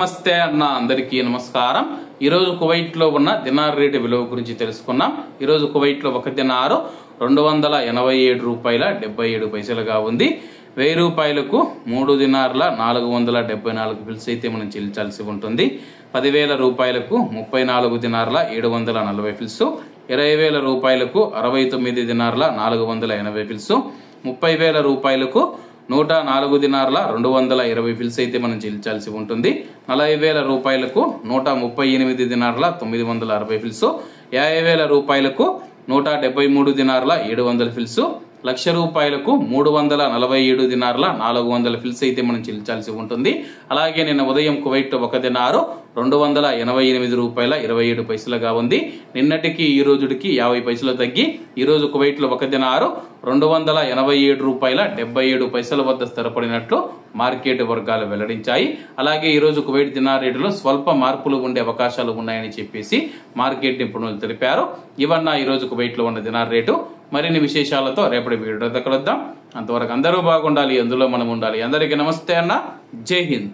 నమస్తే అన్న అందరికీ నమస్కారం। ఈ రోజు కువైట్ లో ఉన్న దినార్ రేటు విలువ గురించి తెలుసుకున్నాం। ఈ రోజు కువైట్ లో ఒక దినారు 287 రూపాయల 77 పైసలుగా ఉంది। 1000 రూపాయలకు 3 దినార్ల 474 బిల్స్ అయితే మనం చెల్లించాల్సి ఉంటుంది। 10,000 రూపాయలకు 34 దినార్ల 740 ఫిల్స్, 20,000 రూపాయలకు 69 దినార్ల 480 ఫిల్స్, 30,000 రూపాయలకు 104 దినార్ల 220 ఫిల్స్ అయితే మనం చెల్లించాల్సి ఉంటుంది। 40,000 రూపాయలకు 138 దినార్ల 960 ఫిల్స్, 50,000 రూపాయలకు 173 దినార్ల 700 ఫిల్స్, 1,00,000 రూపాయలకు 347 దినార్ల 400 ఫిల్స్ అయితే మనం చెల్లించాల్సి ఉంటుంది। అలాగే నిన్న ఉదయం కువైట్ ఒక దినారు 288 రూపాయల 27 పైసలుగా ఉంది। నిన్నటికి ఈ రోజుకి 50 పైసలు తగ్గి ఈ రోజు కువైట్ లో ఒక దినారు 287 రూపాయల 77 పైసల వద్ద స్థిరపడినట్లు మార్కెట్ వర్గాలు వెల్లడించాయి। అలాగే ఈ రోజు కువైట్ దినార్ రేటులో స్వల్ప మార్పులు ఉండే అవకాశాలు ఉన్నాయని చెప్పేసి మార్కెట్ నిపుణులు తెలిపారు। ఇవన్న ఈ రోజు కువైట్ లో ఉన్న దినార్ రేటు। మరిన్ని విశేషాలతో రేపటి వీడియోతో కలుద్దాం। అంతవరకు అందరూ బాగుండాలి, అందులో మనం ఉండాలి। అందరికీ నమస్తే అన్న, జై హింద్।